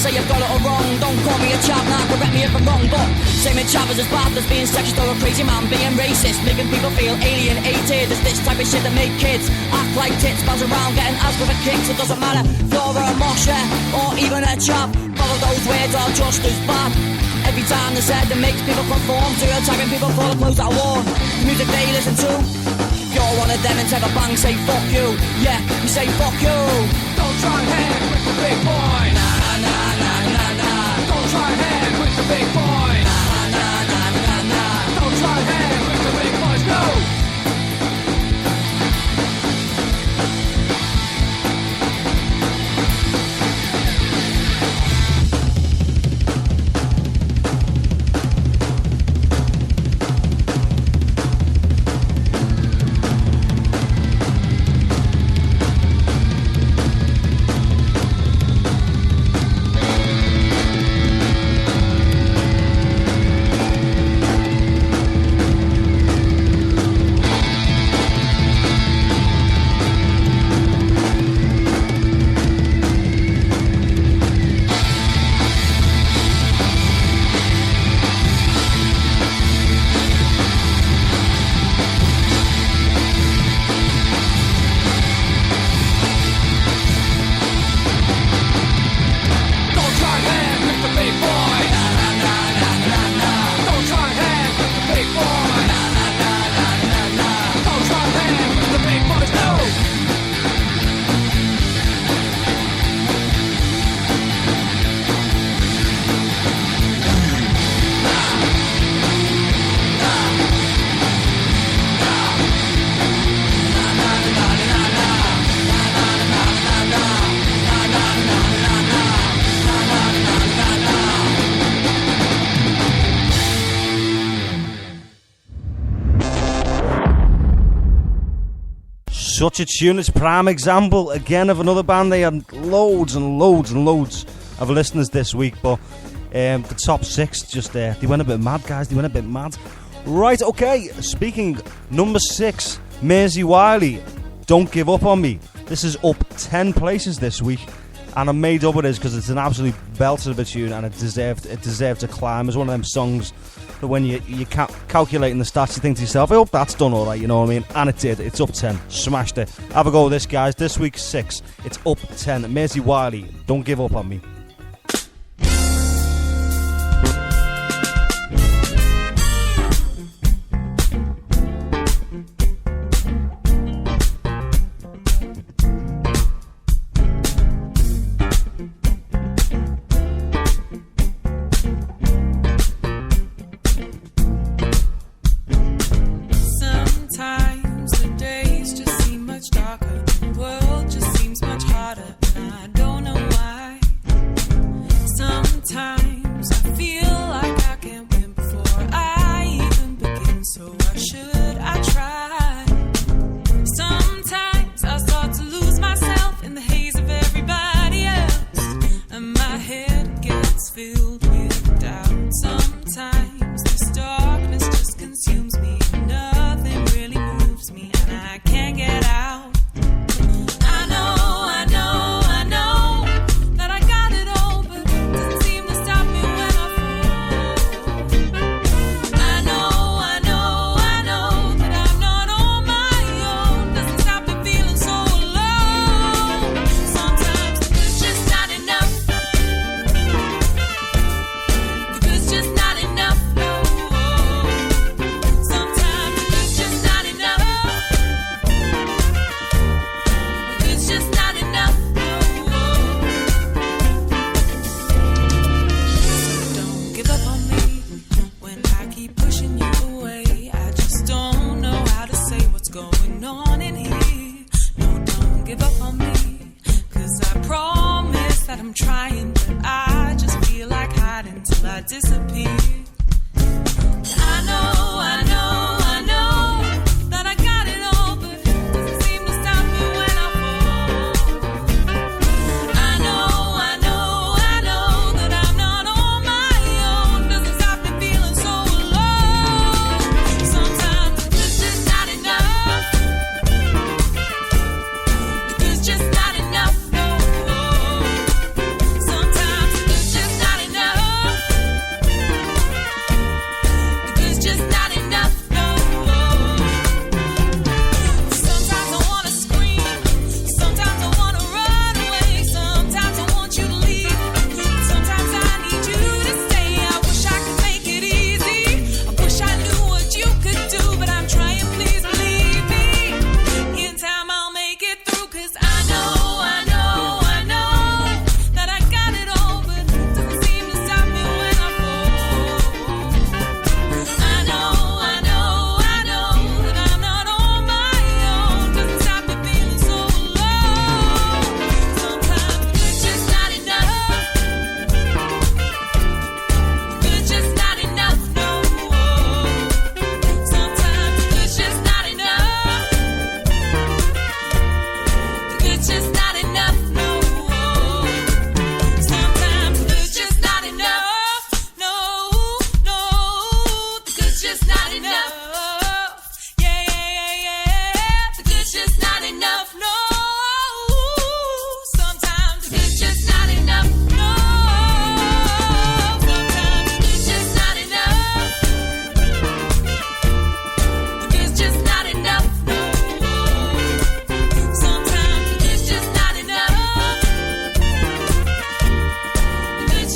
say I've got it all wrong. Don't call me a chap, nah, correct me if I'm wrong. But same in chappers as bad as being sexist or a crazy man being racist, making people feel alienated. It's this type of shit that make kids act like tits, bounce around getting asked for the kicks. It doesn't matter if you're a mosher or even a chap, all of those words are just as bad. Every time they said that makes people conform to a type of people for the clothes that are worn, the music they listen to. You're one of them and take a bang, say fuck you. Yeah, you say fuck you. Don't try hang with the big boy. Nah, nah, nah, nah, nah. Don't try hang with the big boy. Nah, nah, nah, nah, nah. Don't try hang with the big boys. No. Such a tune. It's prime example again of another band. They had loads and loads and loads of listeners this week, but the top six just they went a bit mad, guys. They went a bit mad. Right, okay. Speaking, number 6, Maisie Wiley, Don't Give Up On Me. This is up 10 places this week, and I'm made up with this because it's an absolute belter of a tune, and it deserved to climb. It's one of them songs that when you're calculating the stats, you think to yourself, I hope that's done all right, you know what I mean? And it did. It's up 10. Smashed it. Have a go with this, guys. This week's 6. It's up 10. Maisie Wiley, Don't Give Up On Me.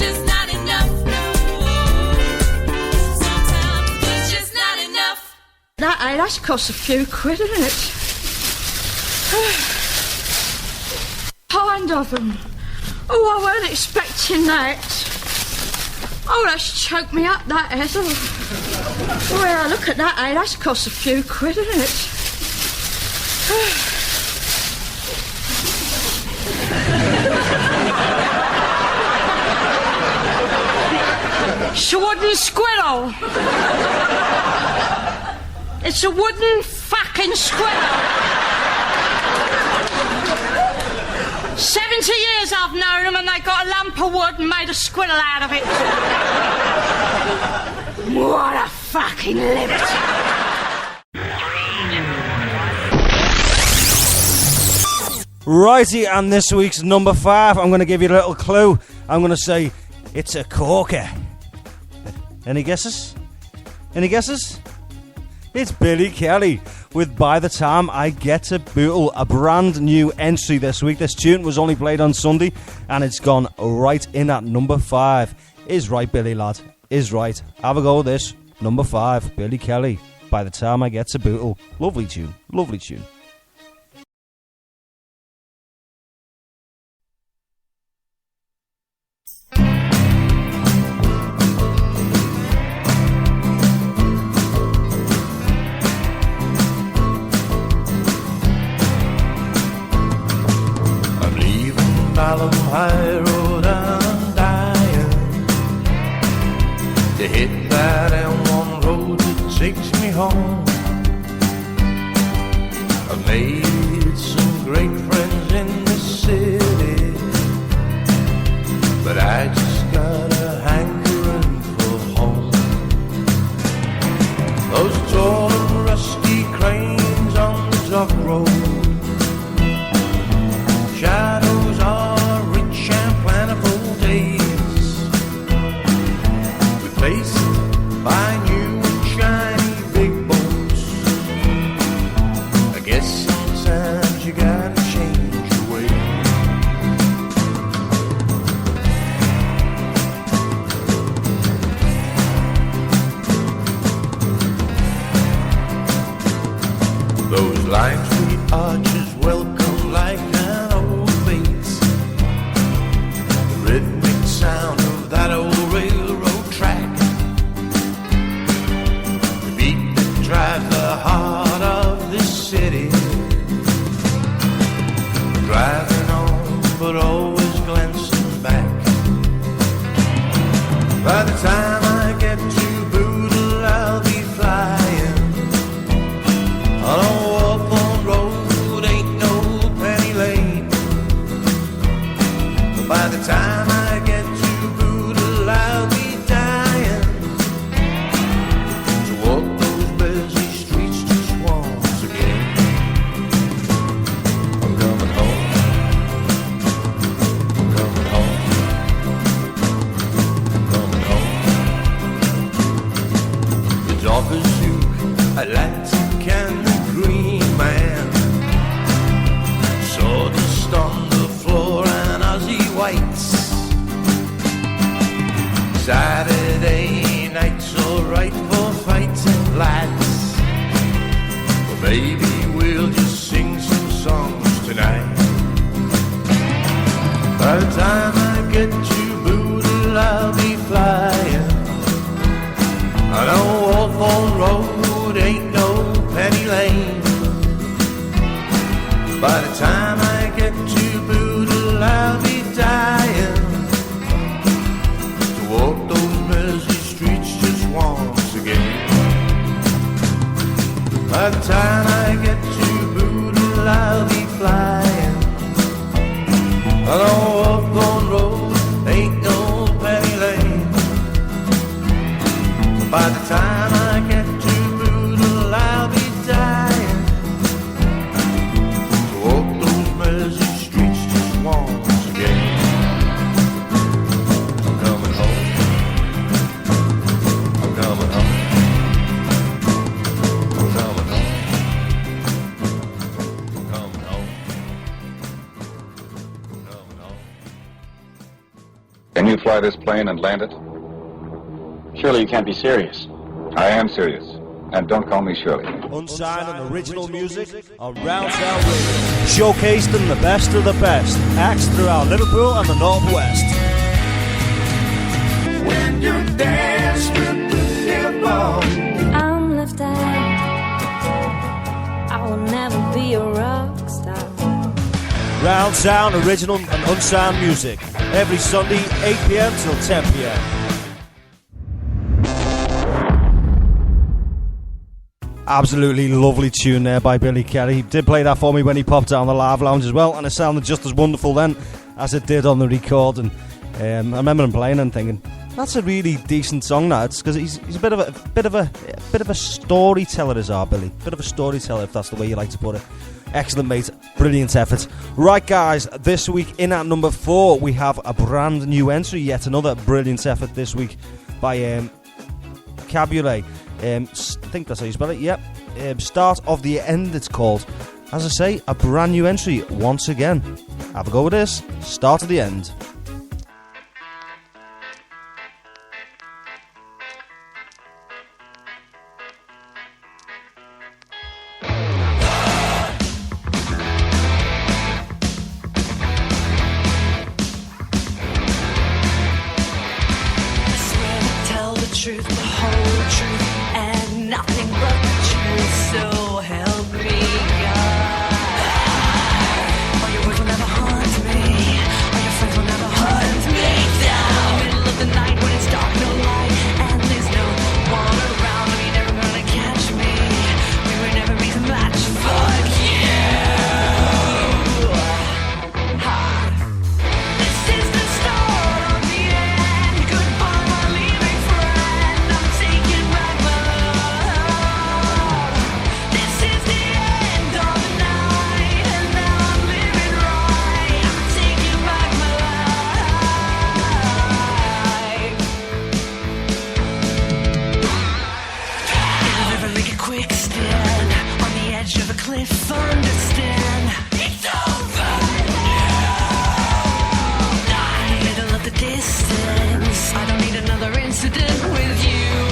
just not enough. Sometimes it's just not enough. That's cost a few quid, isn't it? Kind of them. Oh, I weren't expecting that. Oh, that's choked me up, that has. Oh, well, look at that, that's cost a few quid, isn't it? It's a wooden squirrel. It's a wooden fucking squirrel. 70 years I've known them and they got a lump of wood and made a squirrel out of it. What a fucking liberty. Righty, and this week's number 5, I'm going to give you a little clue. I'm going to say it's a corker. Any guesses? Any guesses? It's Billy Kelly with By the Time I Get to Bootle, a brand new entry this week. This tune was only played on Sunday and it's gone right in at number 5. Is right, Billy lad, is right. Have a go with this. Number 5, Billy Kelly, By the Time I Get to Bootle. Lovely tune, lovely tune. Alum High Road, I'm dying to hit that M1 road that takes me home. I've made some great friends in the city, but I just got a hankering for home. Those tall and rusty cranes on the dock road, shadows are rich and plentiful days, replaced by new and shiny big boats. I guess sometimes you gotta change your way. Those lime street arches welcome like an old bait, the rhythmic sound of that old railroad track, the beat that drives the heart of this city, driving on but always glancing back. By the time I get to Bootle, I'll be flying on a Hawthorne road, ain't no penny lane. By the time I get to Bootle, I'll be dying to walk those busy streets just once again. I'm coming home, I'm coming home, I'm coming home. The Dockers Duke, Atlantic and the Green Man, sawdust on the floor and Aussie whites. Saturday night's alright for fighting lads, but maybe we'll just sing some songs tonight. By the time I get to Bootle, I'll be flying. I know Hawthorne Road ain't no penny lane. By the time I get to Bootle, I'll be dying to walk those busy streets just once again. By the time I get to Bootle, I'll be flying. I know Hawthorne Road ain't no penny lane. By the time I get to Bootle, I'll be dying to walk those Can you fly this plane and land it? Surely you can't be serious. I am serious. And don't call me Shirley. Unsigned and original music on Round Sound Radio. Showcasing the best of the best. Acts throughout Liverpool and the Northwest. When you dance with the devil, I'm left out. I will never be a rock star. Round Sound, original and unsigned music. Every Sunday, 8 p.m. till 10 p.m. Absolutely lovely tune there by Billy Kelly. He did play that for me when he popped out on the live lounge as well, and it sounded just as wonderful then as it did on the recording. I remember him playing and thinking, that's a really decent song. Now it's because he's a bit of a storyteller, is our Billy. Bit of a storyteller, if that's the way you like to put it. Excellent, mate. Brilliant effort. Right, guys, this week in at number 4, we have a brand new entry. Yet another brilliant effort this week by Cabulet. I think that's how you spell it. Yep. Start of the End, it's called. As I say, a brand new entry once again. Have a go with this. Start of the End. Truth, the whole truth, and nothing but the truth. So help me God. All your words will never haunt me. All your friends will never hunt me down. In the middle of the night when it's dark, no light, and there's no one around. You're never gonna catch me. We were never made to match. Fuck you. Ha. This is the start of the end. Goodbye, my leaving friend. I'm taking back my love. This is the end of the night, and now I'm living right. I'm taking back my life. It'll never make a quick stand on the edge of a cliff. Understand? It's over now. In the middle of the distance, I don't need another incident with you.